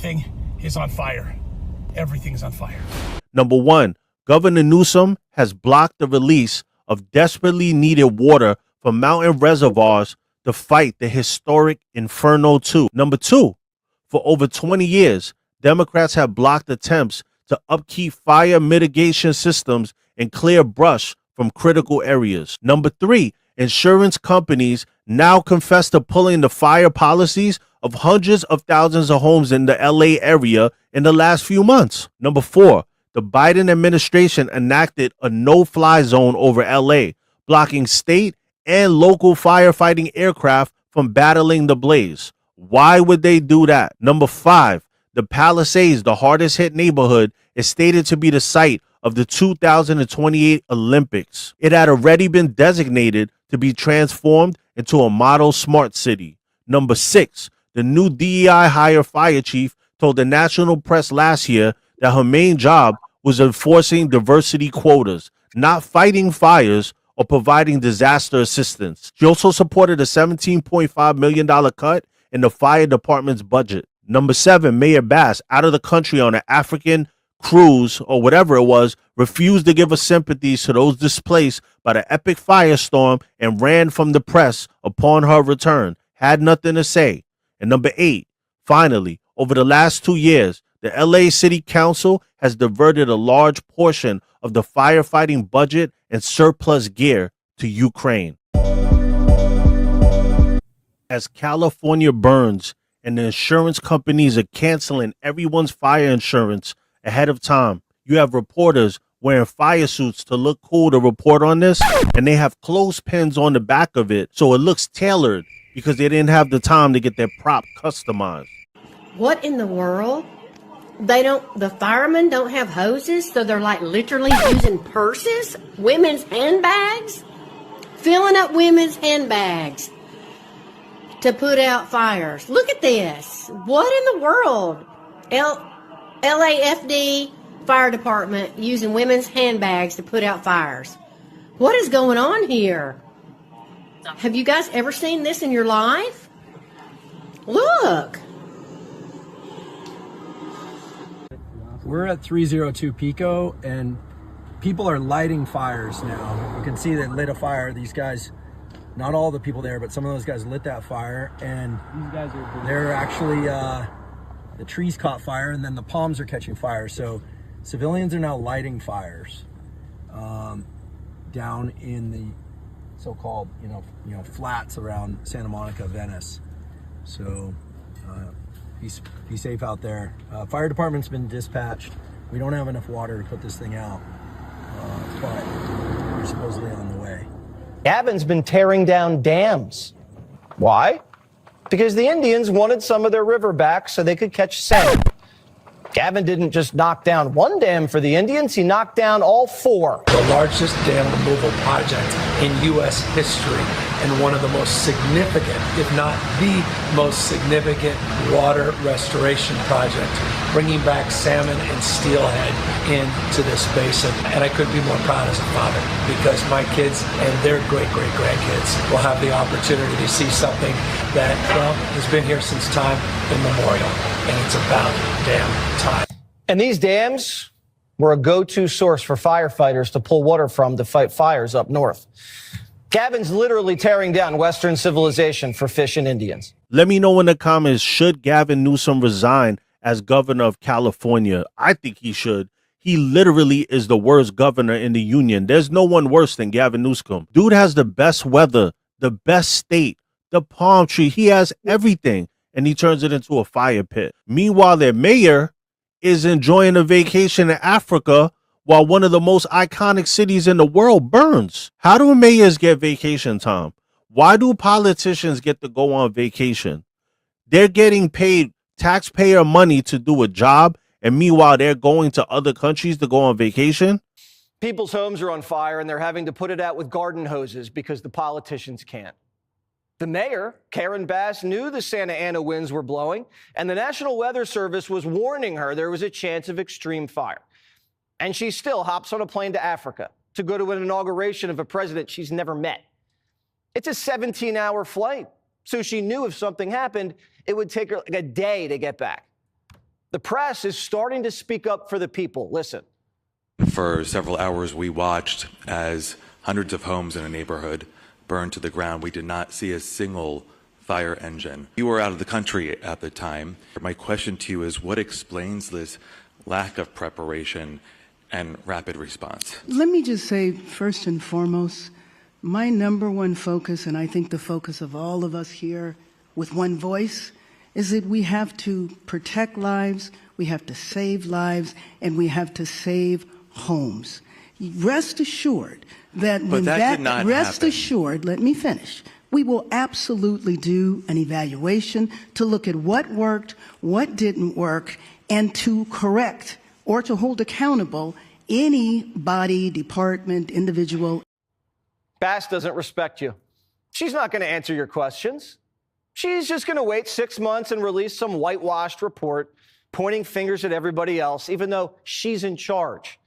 everything is on fire. Everything is on fire. Number one, Governor Newsom has blocked the release of desperately needed water from mountain reservoirs to fight the historic Inferno 2. Number two, for over 20 years, Democrats have blocked attempts to upkeep fire mitigation systems and clear brush from critical areas. Number three, insurance companies now confess to pulling the fire policies of hundreds of thousands of homes in the LA area in the last few months. Number four, the Biden administration enacted a no-fly zone over LA, blocking state and local firefighting aircraft from battling the blaze. Why would they do that? Number five, the Palisades, the hardest hit neighborhood, is stated to be the site of the 2028 Olympics. It had already been designated to be transformed into a model smart city. Number six, the new DEI hire fire chief told the national press last year that her main job was enforcing diversity quotas, not fighting fires or providing disaster assistance. She also supported a $17.5 million cut in the fire department's budget. Number seven, Mayor Bass, out of the country on an African cruise or whatever it was, refused to give her sympathies to those displaced by the epic firestorm and ran from the press upon her return. Had nothing to say. And number eight, finally, over the last 2 years, the LA City Council has diverted a large portion of the firefighting budget and surplus gear to Ukraine. As California burns and the insurance companies are canceling everyone's fire insurance ahead of time, you have reporters wearing fire suits to look cool to report on this, and they have clothespins on the back of it so it looks tailored because they didn't have the time to get their prop customized. What in the world? The firemen don't have hoses, so they're like literally using purses, women's handbags, filling up women's handbags to put out fires. Look at this. What in the world? LAFD fire department using women's handbags to put out fires. What is going on here? Have you guys ever seen this in your life? Look. We're at 302 Pico, and people are lighting fires now. You can see that lit a fire. These guys, not all the people there, but some of those guys lit that fire, and they're actually, the trees caught fire, and then the palms are catching fire. So civilians are now lighting fires down in the so-called, flats around Santa Monica, Venice. So be safe out there. Fire department's been dispatched. We don't have enough water to put this thing out, but we're supposedly on the way. Gavin's been tearing down dams. Why? Because the Indians wanted some of their river back so they could catch salmon. Gavin didn't just knock down one dam for the Indians, he knocked down all four. The largest dam removal project in U.S. history, and one of the most significant, if not the most significant, water restoration project, bringing back salmon and steelhead into this basin. And I couldn't be more proud as a father, because my kids and their great-great-grandkids will have the opportunity to see something that, has been here since time immemorial, and it's about damn time. And these dams were a go-to source for firefighters to pull water from to fight fires up north. Gavin's literally tearing down Western civilization for fish and Indians. Let me know in the comments, should Gavin Newsom resign as governor of California? I think he should. He literally is the worst governor in the union. There's no one worse than Gavin Newsom. Dude has the best weather, the best state, the palm tree. He has everything, and he turns it into a fire pit. Meanwhile, their mayor is enjoying a vacation in Africa while one of the most iconic cities in the world burns. How do mayors get vacation time? Why do politicians get to go on vacation? They're getting paid taxpayer money to do a job, and meanwhile, they're going to other countries to go on vacation? People's homes are on fire, and they're having to put it out with garden hoses because the politicians can't. The mayor, Karen Bass, knew the Santa Ana winds were blowing, and the National Weather Service was warning her there was a chance of extreme fire. And she still hops on a plane to Africa to go to an inauguration of a president she's never met. It's a 17-hour flight, so she knew if something happened, it would take her like a day to get back. The press is starting to speak up for the people. Listen. For several hours, we watched as hundreds of homes in a neighborhood burned to the ground. We did not see a single fire engine. You were out of the country at the time. My question to you is, what explains this lack of preparation and rapid response? Let me just say, first and foremost, my number one focus, and I think the focus of all of us here with one voice, is that we have to protect lives, we have to save lives, and we have to save homes. Rest assured that when that did not rest happen. assured, let me finish. We will absolutely do an evaluation to look at what worked, what didn't work, and to correct or to hold accountable any body, department, individual. Bass doesn't respect you. She's not going to answer your questions. She's just going to wait 6 months and release some whitewashed report pointing fingers at everybody else, even though she's in charge.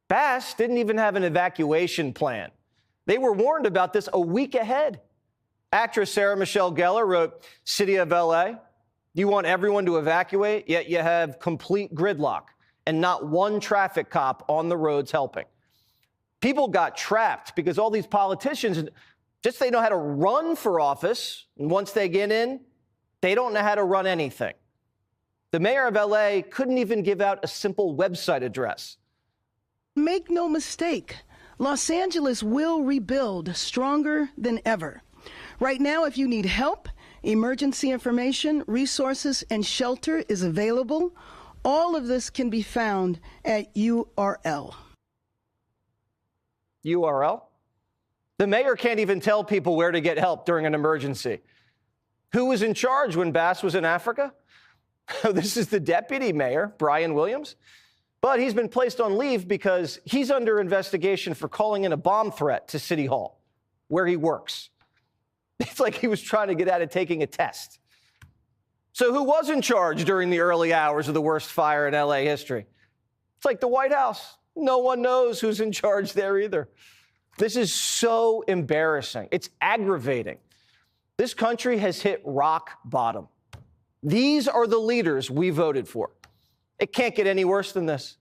Bass didn't even have an evacuation plan. They were warned about this a week ahead. Actress Sarah Michelle Gellar wrote, City of LA, you want everyone to evacuate, yet you have complete gridlock and not one traffic cop on the roads helping. People got trapped because all these politicians, just they know how to run for office. And once they get in, they don't know how to run anything. The mayor of LA couldn't even give out a simple website address. Make no mistake, Los Angeles will rebuild stronger than ever. Right now, if you need help, emergency information, resources, and shelter is available. All of this can be found at URL. URL? The mayor can't even tell people where to get help during an emergency. Who was in charge when Bass was in Africa? This is the deputy mayor, Brian Williams. But he's been placed on leave because he's under investigation for calling in a bomb threat to City Hall, where he works. It's like he was trying to get out of taking a test. So who was in charge during the early hours of the worst fire in LA history? It's like the White House. No one knows who's in charge there either. This is so embarrassing. It's aggravating. This country has hit rock bottom. These are the leaders we voted for. It can't get any worse than this.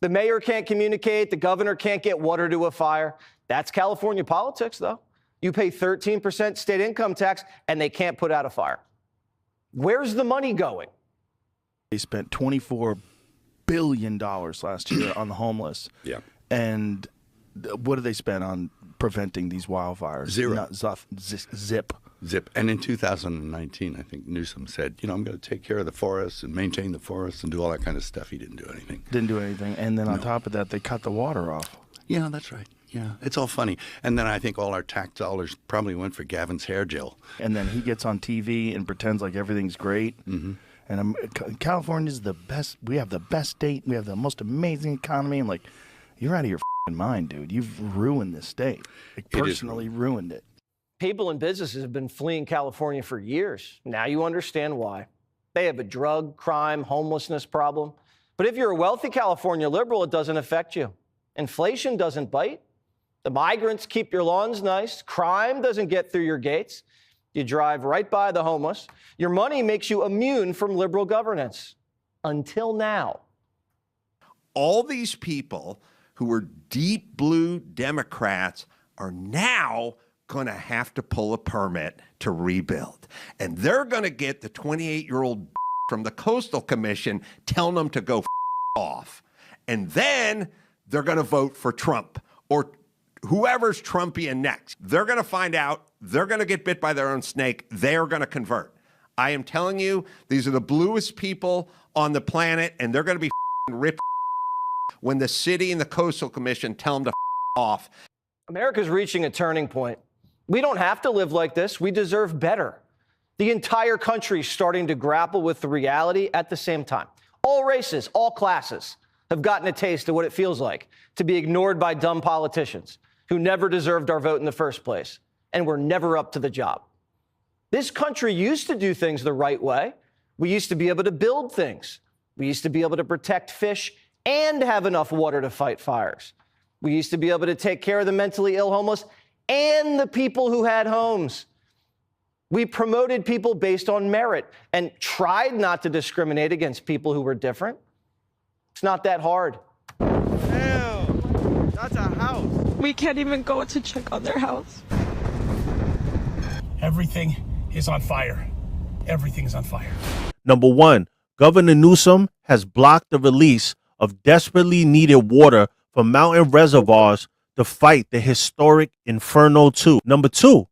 The mayor can't communicate. The governor can't get water to a fire. That's California politics, though. You pay 13% state income tax, and they can't put out a fire. Where's the money going? They spent $24 billion last year on the homeless. Yeah. And what did they spend on preventing these wildfires? Zero. Not zip. Zip. And in 2019, I think Newsom said, I'm going to take care of the forests and maintain the forests and do all that kind of stuff. He didn't do anything. Didn't do anything. And then on top of that, they cut the water off. Yeah, that's right. Yeah, it's all funny. And then I think all our tax dollars probably went for Gavin's hair gel. And then he gets on TV and pretends like everything's great. Mm-hmm. And California's the best. We have the best state. We have the most amazing economy. And like, you're out of your mind, dude. You've ruined this state. Like, personally ruined it. People and businesses have been fleeing California for years. Now you understand why. They have a drug, crime, homelessness problem. But if you're a wealthy California liberal, it doesn't affect you. Inflation doesn't bite. The migrants keep your lawns nice. Crime doesn't get through your gates. You drive right by the homeless. Your money makes you immune from liberal governance. Until now. All these people who were deep blue Democrats are now going to have to pull a permit to rebuild. And they're going to get the 28-year-old from the Coastal Commission telling them to go off. And then they're going to vote for Trump or whoever's Trumpian next. They're going to find out. They're going to get bit by their own snake. They're going to convert. I am telling you, these are the bluest people on the planet, and they're going to be ripped when the city and the Coastal Commission tell them to off. America's reaching a turning point. We don't have to live like this. We deserve better. The entire country is starting to grapple with the reality at the same time. All races, all classes have gotten a taste of what it feels like to be ignored by dumb politicians who never deserved our vote in the first place and were never up to the job. This country used to do things the right way. We used to be able to build things. We used to be able to protect fish and have enough water to fight fires. We used to be able to take care of the mentally ill homeless and the people who had homes. We promoted people based on merit and tried not to discriminate against people who were different. It's not that hard. Damn, that's a house. We can't even go to check on their house. Everything is on fire. Everything's on fire. Number 1, Governor Newsom has blocked the release of desperately needed water from mountain reservoirs to fight the historic Inferno 2. Number 2,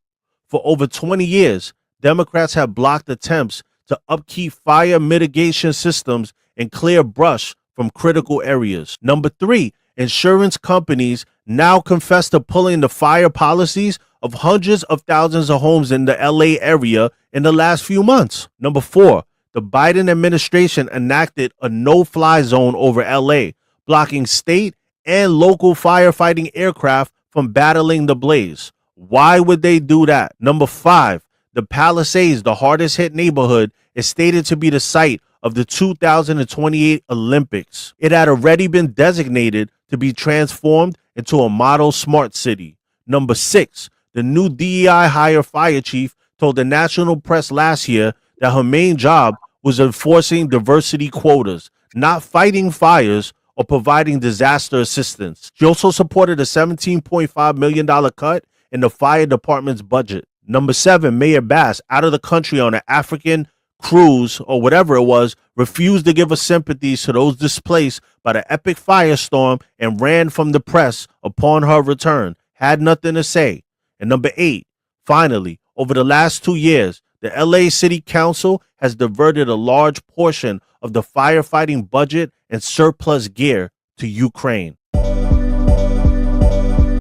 for over 20 years, Democrats have blocked attempts to upkeep fire mitigation systems and clear brush from critical areas. Number 3, insurance companies now confess to pulling the fire policies of hundreds of thousands of homes in the LA area in the last few months. Number 4, the Biden administration enacted a no-fly zone over LA, blocking state and local firefighting aircraft from battling the blaze. Why would they do that? Number 5, the Palisades, the hardest hit neighborhood, is stated to be the site of the 2028 Olympics. It had already been designated to be transformed into a model smart city. Number 6, the new DEI hire fire chief told the national press last year that her main job was enforcing diversity quotas, not fighting fires or providing disaster assistance. She also supported a $17.5 million cut in the fire department's budget. Number 7, Mayor Bass, out of the country on an African cruise or whatever it was, refused to give her sympathies to those displaced by the epic firestorm and ran from the press upon her return. Had nothing to say. And number 8, finally, over the last 2 years, the LA City Council has diverted a large portion of the firefighting budget and surplus gear to Ukraine.